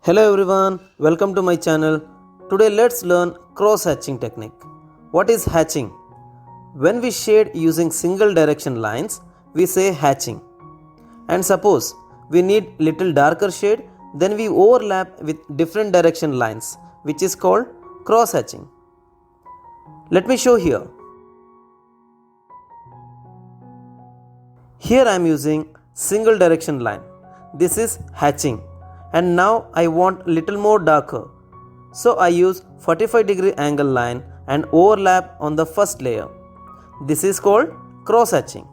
Hello everyone, welcome to my channel. Today let's learn cross hatching technique. What is hatching? When we shade using single direction lines, we say hatching. And suppose we need little darker shade, then we overlap with different direction lines, which is called cross hatching. Let me show here. Here I am using single direction line. This is hatching. And now I want little more darker. So I use 45-degree angle line and overlap on the first layer. This is called cross hatching.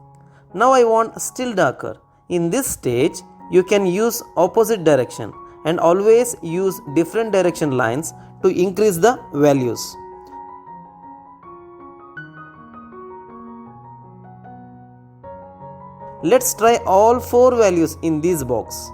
Now I want still darker. In this stage, you can use opposite direction and always use different direction lines to increase the values. Let's try all 4 values in this box.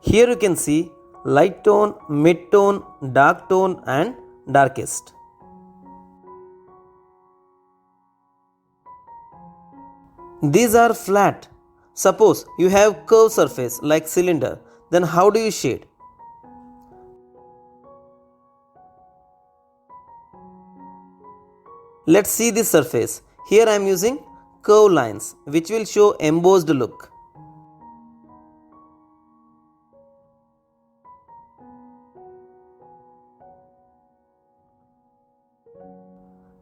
Here you can see light tone, mid tone, dark tone and darkest. These are flat. Suppose you have curved surface like cylinder, then how do you shade? Let's see this surface. Here I am using curve lines which will show embossed look.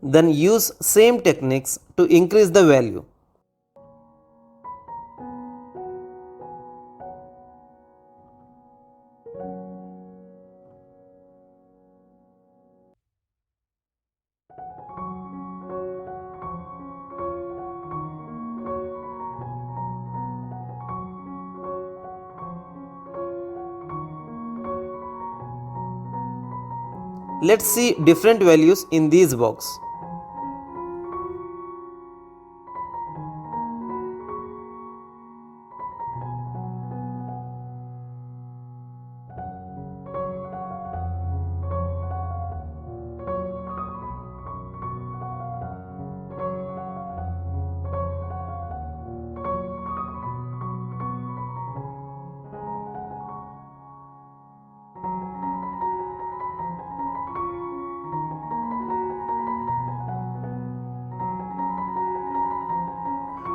Then use same techniques to increase the value. Let's see different values in these box.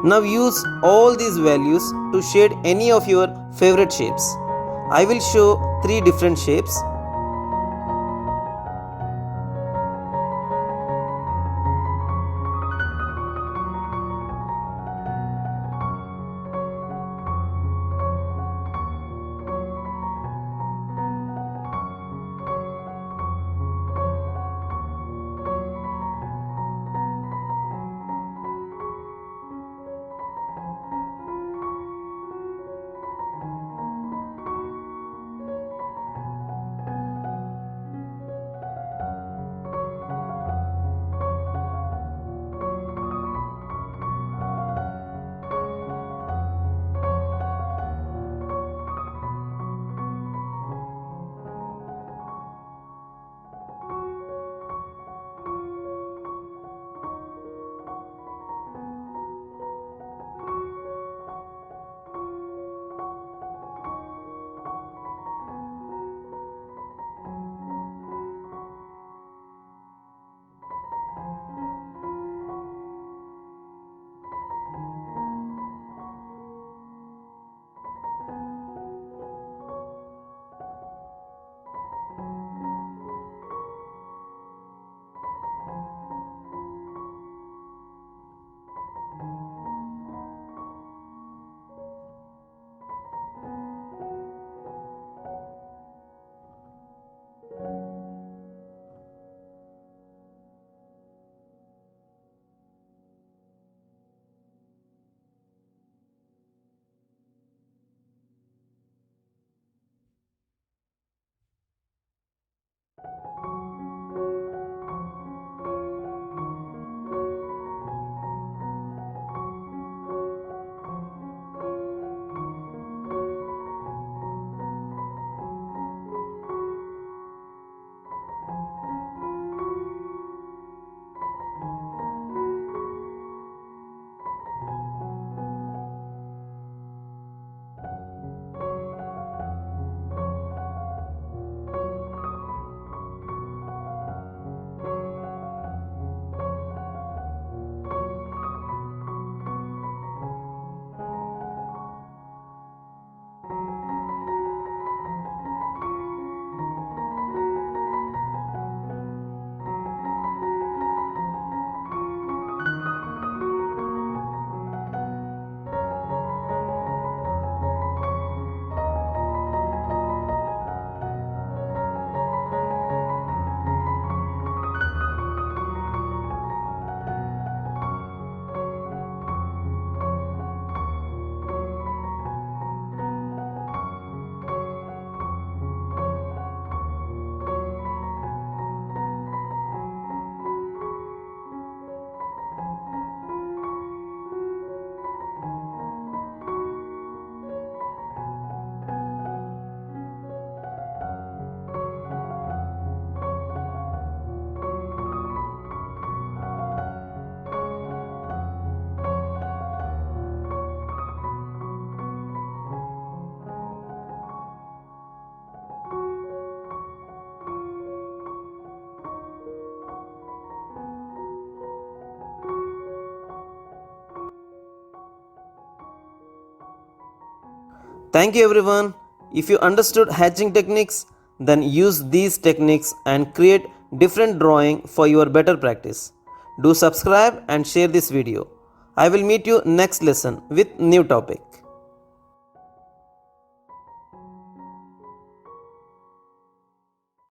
Now use all these values to shade any of your favorite shapes. I will show 3 different shapes. Thank you everyone. If you understood hatching techniques, then use these techniques and create different drawing for your better practice. Do subscribe and share this video. I will meet you next lesson with new topic.